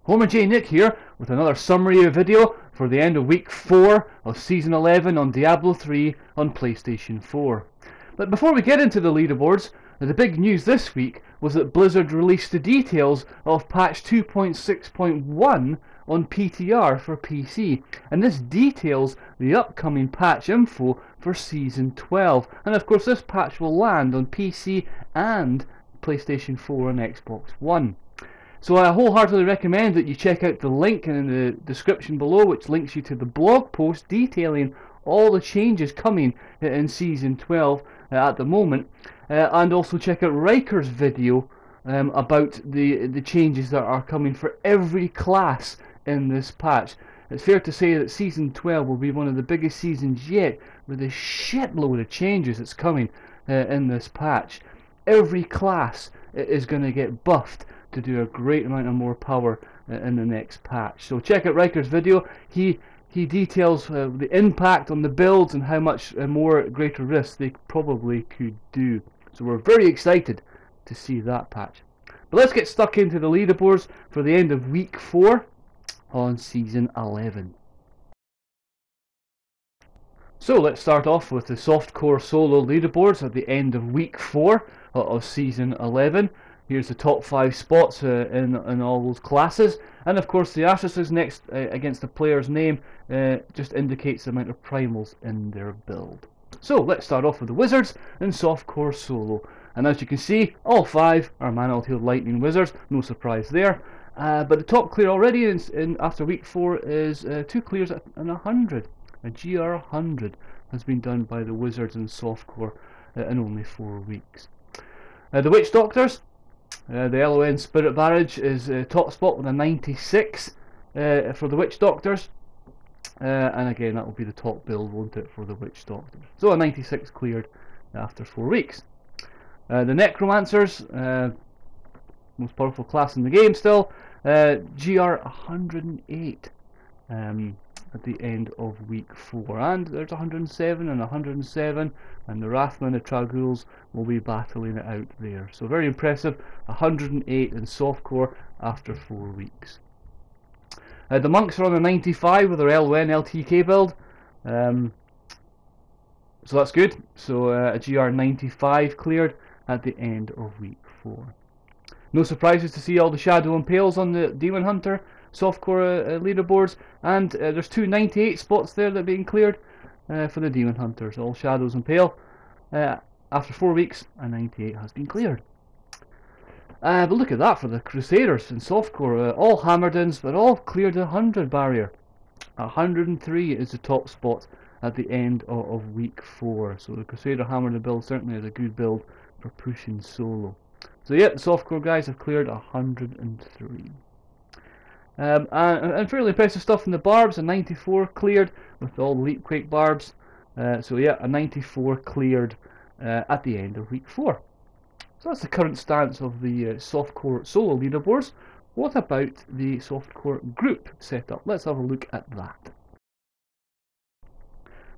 Homerjnick here with another summary video for the end of week 4 of season 11 on Diablo 3 on PlayStation 4. But before we get into the leaderboards, the big news this week was that Blizzard released the details of patch 2.6.1 on PTR for PC, and this details the upcoming patch info for season 12, and of course this patch will land on PC and PlayStation 4 and Xbox One. So I wholeheartedly recommend that you check out the link in the description below, which links you to the blog post detailing all the changes coming in season 12 at the moment, and also check out Riker's video about the changes that are coming for every class in this patch. It's fair to say that season 12 will be one of the biggest seasons yet, with a shitload of changes that's coming in this patch. Every class is going to get buffed to do a great amount of more power in the next patch. So check out Riker's video. He details the impact on the builds and how much more greater risk they probably could do. So we're very excited to see that patch. But let's get stuck into the leaderboards for the end of week 4 on season 11. So let's start off with the Softcore solo leaderboards at the end of week 4 of season 11. Here's the top 5 spots in all those classes, and of course the asterisk next against the player's name just indicates the amount of primals in their build. So let's start off with the wizards in Softcore solo, and as you can see, all 5 are Man-Healed Lightning wizards, no surprise there. But the top clear already after week 4 is 2 clears and 100. A GR 100 has been done by the wizards in Softcore in only 4 weeks. The witch doctors. The LON Spirit Barrage is top spot with a 96 for the Witch Doctors, and again that will be the top build, won't it, for the Witch Doctors. So a 96 cleared after 4 weeks. The Necromancers, most powerful class in the game still, GR 108 at the end of week 4, and there's 107 and 107, and the Wrathman, the Traghouls will be battling it out there. So very impressive, 108 in Softcore after 4 weeks. The Monks are on a 95 with their LON LTK build, so that's good. So a GR 95 cleared at the end of week 4. No surprises to see all the Shadow Impales on the Demon Hunter Softcore leaderboards, and there's 2 98 spots there that are being cleared for the Demon Hunters, all Shadows Impale. After 4 weeks, a 98 has been cleared. But look at that for the Crusaders in Softcore, all Hammerdins, but all cleared the 100 barrier. 103 is the top spot at the end of week 4, so the Crusader Hammerdin build certainly is a good build for pushing solo. So yeah, the Softcore guys have cleared 103. And fairly impressive stuff in the barbs, a 94 cleared with all the Leapquake barbs. So yeah, a 94 cleared at the end of week 4. So that's the current stance of the Softcore solo leaderboards. What about the Softcore group setup? Let's have a look at that.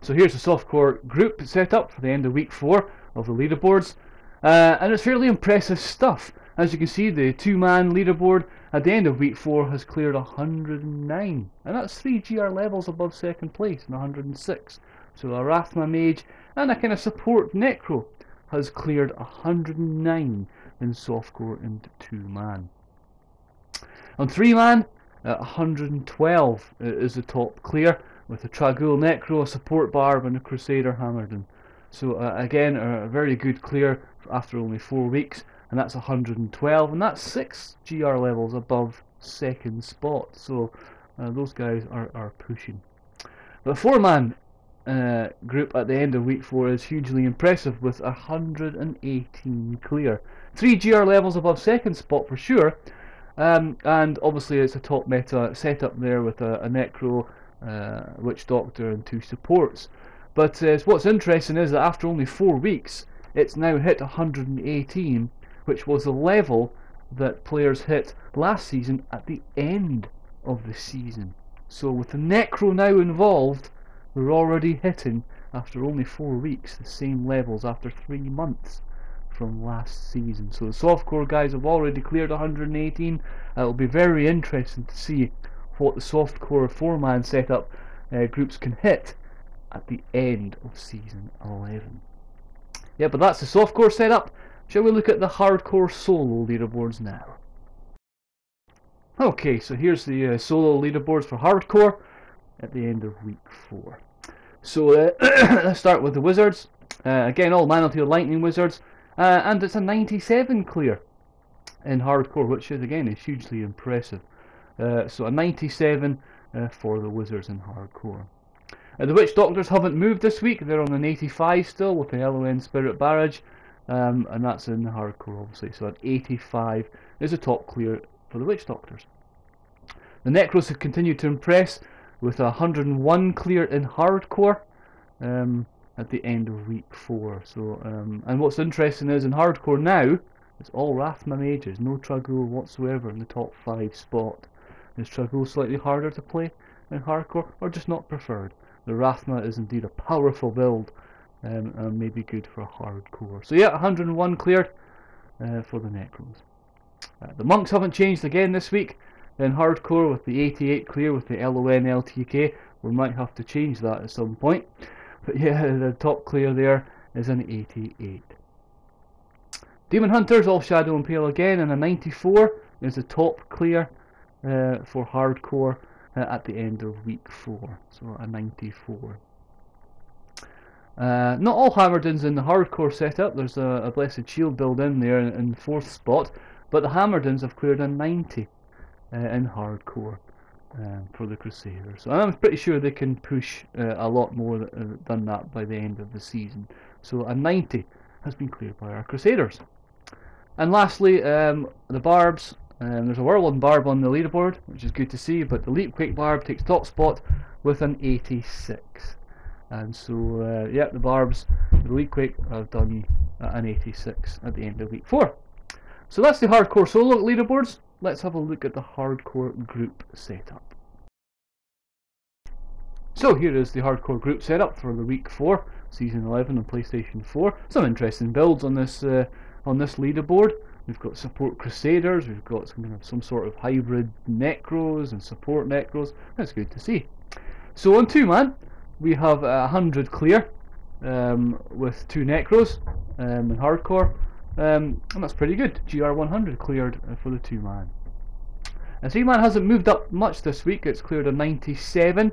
So here's the Softcore group setup for the end of week 4 of the leaderboards, and it's fairly impressive stuff. As you can see, the 2-man leaderboard at the end of week 4 has cleared 109, and that's 3 GR levels above 2nd place and 106. So a Wrathma Mage and a kind of support Necro has cleared 109 in Softcore into 2-man. On 3-man, 112 is the top clear, with a Traghoul Necro, a support Barb and a Crusader Hammerdin. So again, a very good clear after only 4 weeks. And that's 112, and that's 6 GR levels above 2nd spot. So those guys are pushing. The 4-man group at the end of week 4 is hugely impressive with 118 clear. 3 GR levels above 2nd spot for sure, and obviously it's a top meta setup there with a Necro, Witch Doctor and 2 supports. But what's interesting is that after only 4 weeks, it's now hit 118, which was the level that players hit last season at the end of the season. So with the Necro now involved, we're already hitting, after only 4 weeks, the same levels after 3 months from last season. So the softcore guys have already cleared 118. It'll be very interesting to see what the softcore 4-man setup groups can hit at the end of season 11. Yeah, but that's the softcore setup. Shall we look at the hardcore solo leaderboards now? Okay, so here's the solo leaderboards for hardcore at the end of week 4. So let's start with the wizards. Again, all Manaltier Lightning wizards, and it's a 97 clear in hardcore, which is again is hugely impressive. So a 97 for the wizards in hardcore. The witch doctors haven't moved this week. They're on an 85 still with the LON Spirit Barrage, and that's in hardcore obviously. So an 85 is a top clear for the witch doctors. The necros have continued to impress with a 101 clear in hardcore at the end of week 4. So and what's interesting is in hardcore now it's all Rathma mages, no Tragul whatsoever in the top 5 spot. Is Tragul slightly harder to play in hardcore, or just not preferred? The Rathma is indeed a powerful build and maybe good for hardcore. So yeah, 101 cleared for the necros. The monks haven't changed again this week in hardcore with the 88 clear with the LON LTK. We might have to change that at some point. But yeah, the top clear there is an 88. Demon Hunters, all Shadow and Pale again, and a 94 is the top clear for hardcore at the end of week 4. So a 94. Not all Hammerdins in the hardcore setup. There's a Blessed Shield build in there in the 4th spot, but the Hammerdins have cleared a 90 in hardcore for the Crusaders. So I'm pretty sure they can push a lot more than that by the end of the season. So a 90 has been cleared by our Crusaders. And lastly, the Barbs. There's a Whirlwind Barb on the leaderboard, which is good to see, but the Leapquake Barb takes top spot with an 86. And so, yeah, the Barbs, the Leapquake have done an 86 at the end of week 4. So that's the hardcore solo leaderboards. Let's have a look at the hardcore group setup. So here is the hardcore group setup for the week 4, season 11 on PlayStation 4. Some interesting builds on this leaderboard. We've got support Crusaders, we've got some sort of hybrid Necros and support Necros. That's good to see. So on 2-man, we have 100 clear with 2 Necros in hardcore, and that's pretty good. GR 100 cleared for the 2-man. 3-man hasn't moved up much this week. It's cleared a 97,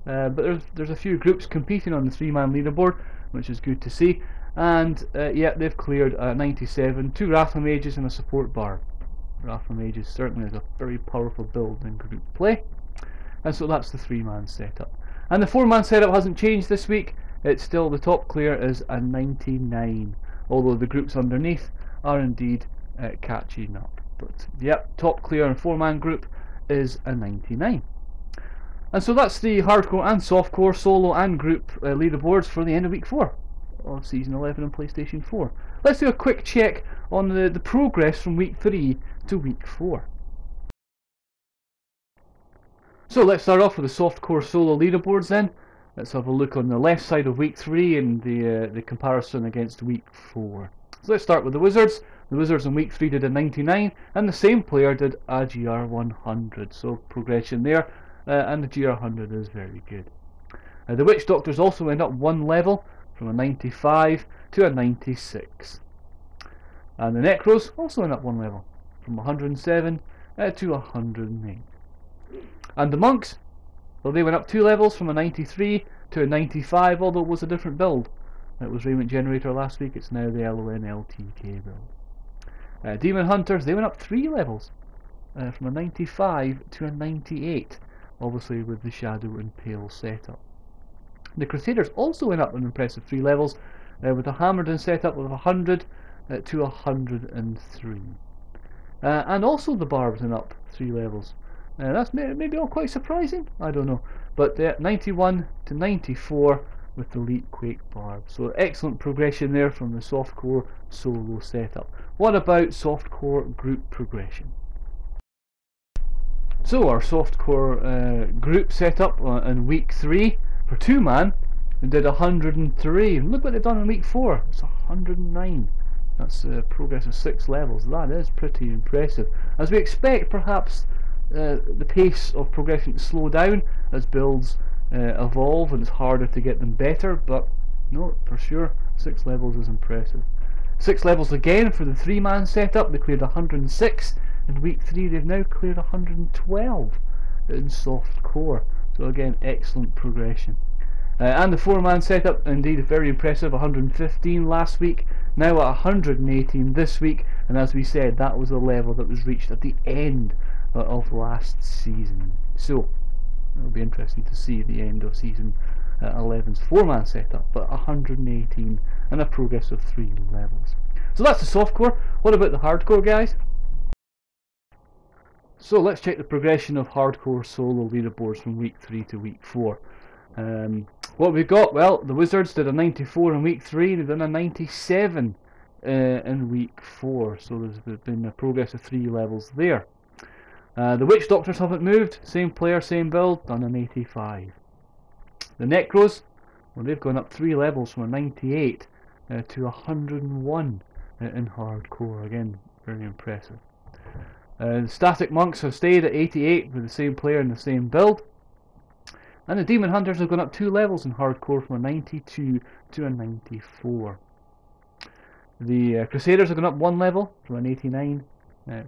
but there's a few groups competing on the 3-man leaderboard, which is good to see. And yeah, they've cleared a 97, 2 Rathma Mages and a support Barb. Rathma Mages certainly is a very powerful build in group play. And so that's the 3-man setup. And the 4-man setup hasn't changed this week. It's still, the top clear is a 99, although the groups underneath are indeed catching up. But yep, top clear and 4-man group is a 99. And so that's the hardcore and softcore solo and group leaderboards for the end of week 4 of season 11 on PlayStation 4. Let's do a quick check on the progress from week 3 to week 4. So let's start off with the softcore solo leaderboards then. Let's have a look on the left side of week 3 and the comparison against week 4. So let's start with the Wizards. The Wizards in week 3 did a 99 and the same player did a GR 100. So progression there, and the GR 100 is very good. The Witch Doctors also went up 1 level from a 95 to a 96. And the Necros also went up 1 level from 107 to 109. And the Monks, well, they went up 2 levels from a 93 to a 95, although it was a different build. It was Raiment Generator last week, it's now the LON LTK build. Demon Hunters, they went up 3 levels from a 95 to a 98, obviously with the Shadow and Pale setup. The Crusaders also went up an impressive 3 levels with a Hammerdin setup of 100 to 103. And also the Barbs went up 3 levels. That's maybe all quite surprising, I don't know. But 91 to 94 with the Leapquake Barb. So excellent progression there from the softcore solo setup. What about softcore group progression? So our softcore group setup in week 3 for 2-man did 103. And look what they've done in week 4. It's 109. That's progress of 6 levels. That is pretty impressive. As we expect, perhaps the pace of progression to slow down as builds evolve and it's harder to get them better, but no, for sure 6 levels is impressive. 6 levels again for the 3-man setup. They cleared 106 in week 3. They've now cleared 112 in Softcore. So again, excellent progression. And the 4-man setup, indeed very impressive. 115 last week, now at 118 this week, and as we said, that was a level that was reached at the end of last season. So it'll be interesting to see the end of season 11's 4-man setup, but 118 and a progress of 3 levels. So that's the softcore. What about the hardcore, guys? So let's check the progression of hardcore solo leaderboards from week 3 to week 4. What we've got, well, the Wizards did a 94 in week 3, they've done a 97 in week 4, so there's been a progress of 3 levels there. The Witch Doctors haven't moved, same player, same build, done an 85. The Necros, well, they've gone up 3 levels from a 98 to 101 in hardcore, again, very impressive. The Static Monks have stayed at 88 with the same player and the same build. And the Demon Hunters have gone up 2 levels in hardcore from a 92 to a 94. The Crusaders have gone up 1 level from an 89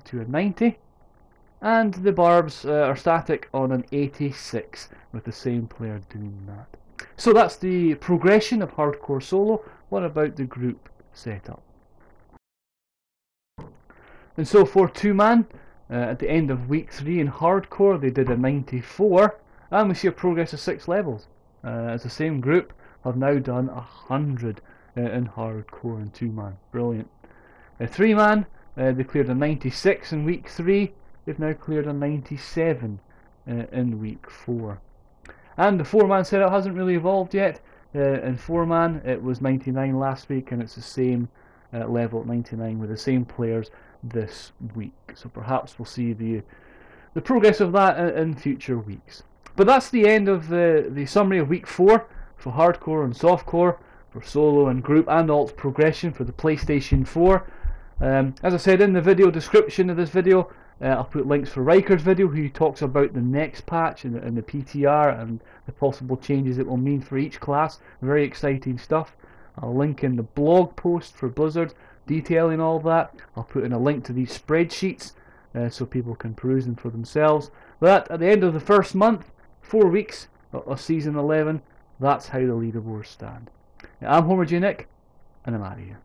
to a 90. And the Barbs are static on an 86 with the same player doing that. So that's the progression of hardcore solo. What about the group setup? And so for 2-man, at the end of week 3 in hardcore, they did a 94, and we see a progress of 6 levels. As the same group have now done 100 in hardcore and 2-man. Brilliant. 3-man, they cleared a 96 in week 3. They've now cleared a 97 in week 4. And the 4-man setup hasn't really evolved yet. In 4-man, it was 99 last week, and it's the same level at 99 with the same players this week. So perhaps we'll see the progress of that in future weeks. But that's the end of the summary of week 4 for hardcore and softcore, for solo and group and alt progression for the PlayStation 4. As I said in the video description of this video, I'll put links for Riker's video, who talks about the next patch and the PTR and the possible changes it will mean for each class. Very exciting stuff. I'll link in the blog post for Blizzard detailing all that. I'll put in a link to these spreadsheets so people can peruse them for themselves. But at the end of the first month, 4 weeks of season 11, that's how the leaderboards stand. I'm Homerjnick, and I'm out of here.